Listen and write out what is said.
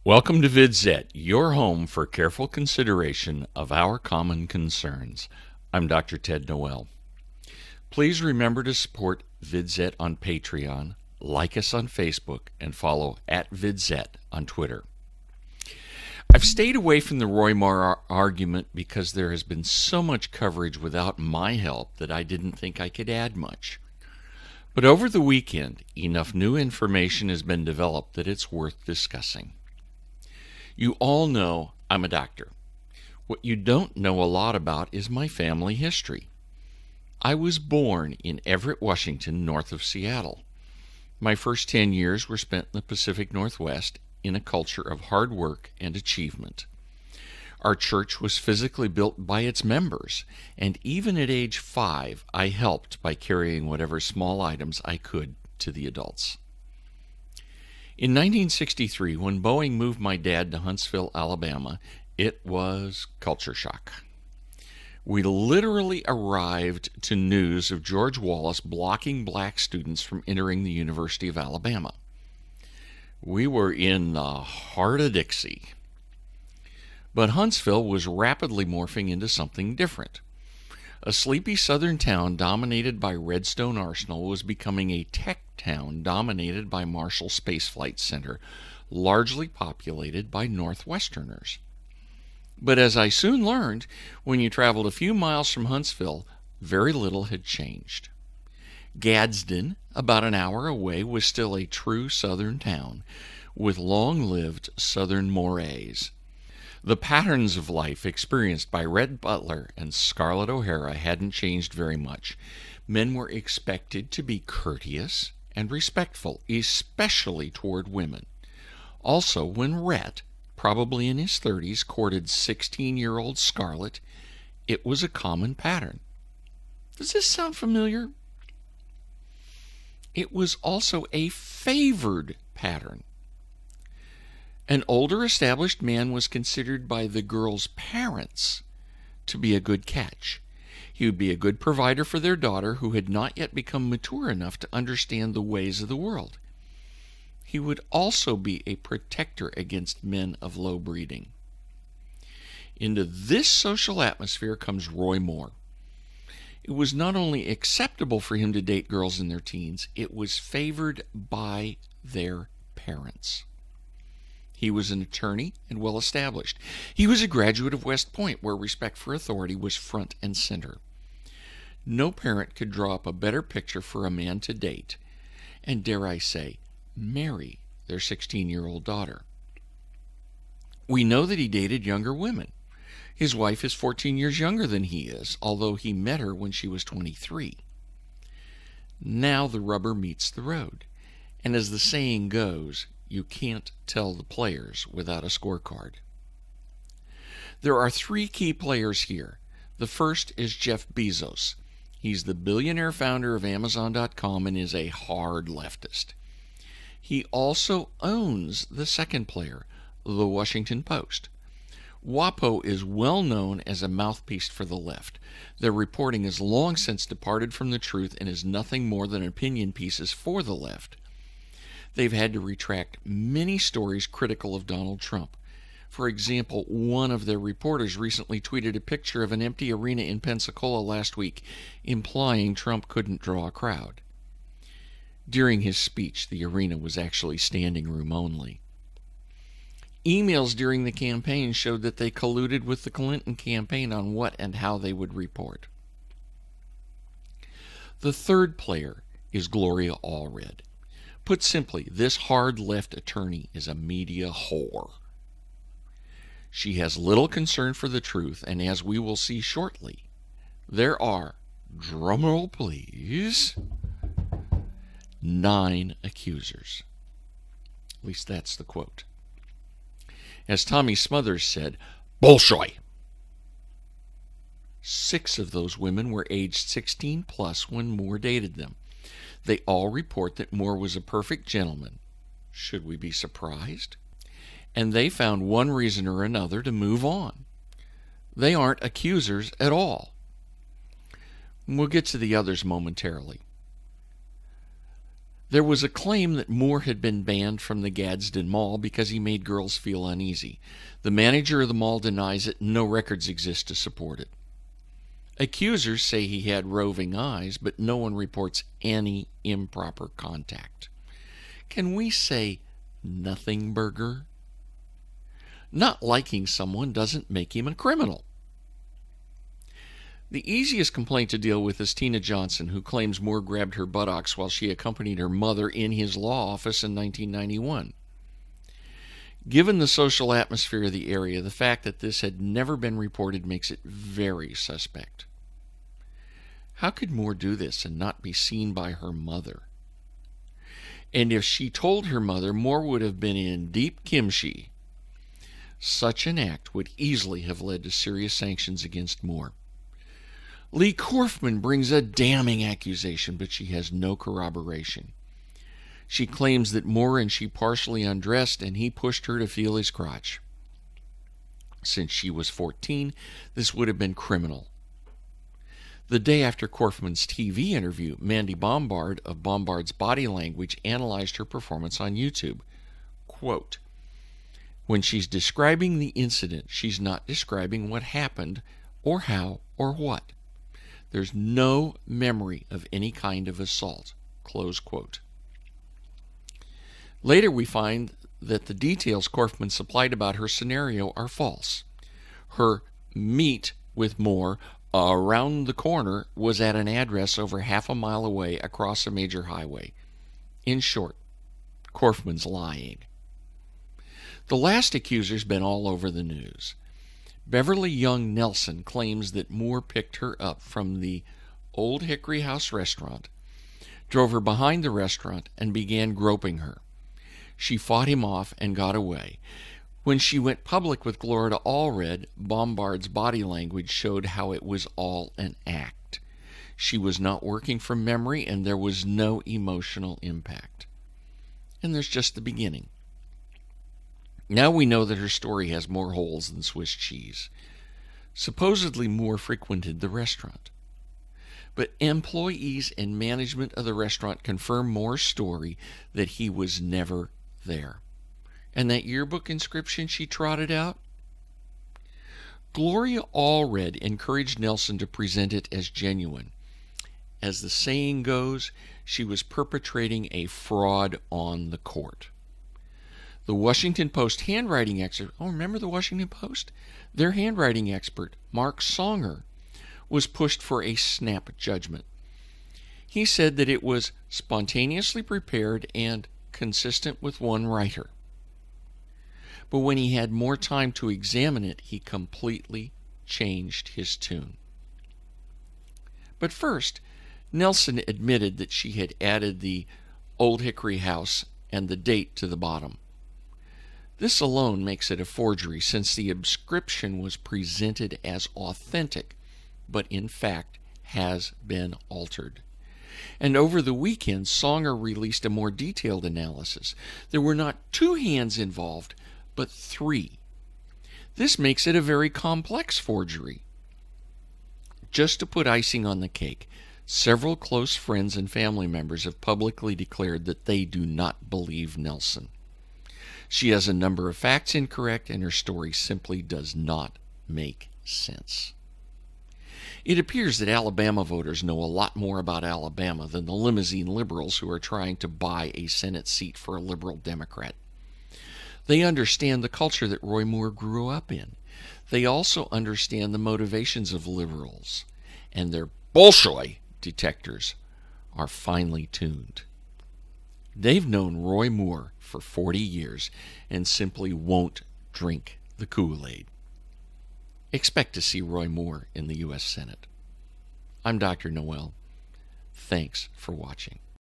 Welcome to VidZet, your home for careful consideration of our common concerns. I'm Dr. Ted Noel. Please remember to support VidZet on Patreon, like us on Facebook, and follow @VidZet on Twitter. I've stayed away from the Roy Moore argument because there has been so much coverage without my help that I didn't think I could add much. But over the weekend, enough new information has been developed that it's worth discussing. You all know I'm a doctor. What you don't know a lot about is my family history. I was born in Everett, Washington, north of Seattle. My first 10 years were spent in the Pacific Northwest in a culture of hard work and achievement. Our church was physically built by its members, and even at age 5, I helped by carrying whatever small items I could to the adults. In 1963, when Boeing moved my dad to Huntsville, Alabama, it was culture shock. We literally arrived to news of George Wallace blocking black students from entering the University of Alabama. We were in the heart of Dixie. But Huntsville was rapidly morphing into something different. A sleepy southern town dominated by Redstone Arsenal was becoming a tech town dominated by Marshall Space Flight Center, largely populated by Northwesterners. But as I soon learned, when you traveled a few miles from Huntsville, very little had changed. Gadsden, about an hour away, was still a true southern town, with long-lived southern mores. The patterns of life experienced by Red Butler and Scarlett O'Hara hadn't changed very much. Men were expected to be courteous and respectful, especially toward women. Also, when Rhett, probably in his 30s, courted 16-year-old Scarlett, it was a common pattern. Does this sound familiar? It was also a favored pattern. An older established man was considered by the girl's parents to be a good catch. He would be a good provider for their daughter, who had not yet become mature enough to understand the ways of the world. He would also be a protector against men of low breeding. Into this social atmosphere comes Roy Moore. It was not only acceptable for him to date girls in their teens, it was favored by their parents. He was an attorney and well established. He was a graduate of West Point, where respect for authority was front and center. No parent could draw up a better picture for a man to date, and dare I say, marry their 16-year-old daughter. We know that he dated younger women. His wife is 14 years younger than he is, although he met her when she was 23. Now the rubber meets the road, and as the saying goes, you can't tell the players without a scorecard. There are 3 key players here. The first is Jeff Bezos. He's the billionaire founder of Amazon.com and is a hard leftist. He also owns the second player, the Washington Post. WAPO is well known as a mouthpiece for the left. Their reporting has long since departed from the truth and is nothing more than opinion pieces for the left. They've had to retract many stories critical of Donald Trump. For example, one of their reporters recently tweeted a picture of an empty arena in Pensacola last week, implying Trump couldn't draw a crowd. During his speech, the arena was actually standing room only. Emails during the campaign showed that they colluded with the Clinton campaign on what and how they would report. The third player is Gloria Allred. Put simply, this hard left attorney is a media whore. She has little concern for the truth, and as we will see shortly, there are, drumroll please, 9 accusers. At least that's the quote. As Tommy Smothers said, Bolshoi. 6 of those women were aged 16 plus when Moore dated them. They all report that Moore was a perfect gentleman. Should we be surprised? And they found one reason or another to move on. They aren't accusers at all. We'll get to the others momentarily. There was a claim that Moore had been banned from the Gadsden Mall because he made girls feel uneasy. The manager of the mall denies it, and no records exist to support it. Accusers say he had roving eyes, but no one reports any improper contact. Can we say nothing burger? Not liking someone doesn't make him a criminal. The easiest complaint to deal with is Tina Johnson, who claims Moore grabbed her buttocks while she accompanied her mother in his law office in 1991. Given the social atmosphere of the area, the fact that this had never been reported makes it very suspect. How could Moore do this and not be seen by her mother? And if she told her mother, Moore would have been in deep kimchi. Such an act would easily have led to serious sanctions against Moore. Lee Korfman brings a damning accusation, but she has no corroboration. She claims that Moore and she partially undressed and he pushed her to feel his crotch. Since she was 14, this would have been criminal. The day after Korfman's TV interview, Mandy Bombard of Bombard's Body Language analyzed her performance on YouTube. Quote, "When she's describing the incident, she's not describing what happened or how or what. There's no memory of any kind of assault." Close quote. Later we find that the details Korfman supplied about her scenario are false. Her meet with Moore around the corner was at an address over half a mile away across a major highway. In short, Korfman's lying. The last accuser's been all over the news. Beverly Young Nelson claims that Moore picked her up from the Old Hickory House restaurant, drove her behind the restaurant, and began groping her. She fought him off and got away. When she went public with Gloria Allred, Bombard's Body Language showed how it was all an act. She was not working from memory, and there was no emotional impact. And there's just the beginning. Now we know that her story has more holes than Swiss cheese. Supposedly Moore frequented the restaurant. But employees and management of the restaurant confirm Moore's story that he was never there. And that yearbook inscription she trotted out? Gloria Allred encouraged Nelson to present it as genuine. As the saying goes, she was perpetrating a fraud on the court. The Washington Post handwriting expert, remember the Washington Post? Their handwriting expert, Mark Songer, was pushed for a snap judgment. He said that it was spontaneously prepared and consistent with one writer. But when he had more time to examine it, he completely changed his tune. But first, Nelson admitted that she had added the Old Hickory House and the date to the bottom. This alone makes it a forgery, since the inscription was presented as authentic, but in fact has been altered. And over the weekend, Songer released a more detailed analysis. There were not 2 hands involved, but 3. This makes it a very complex forgery. Just to put icing on the cake, several close friends and family members have publicly declared that they do not believe Nelson. She has a number of facts incorrect, and her story simply does not make sense. It appears that Alabama voters know a lot more about Alabama than the limousine liberals who are trying to buy a Senate seat for a liberal Democrat. They understand the culture that Roy Moore grew up in. They also understand the motivations of liberals, and their Bolshoi detectors are finely tuned. They've known Roy Moore for 40 years and simply won't drink the Kool-Aid. Expect to see Roy Moore in the U.S. Senate. I'm Dr. Noel. Thanks for watching.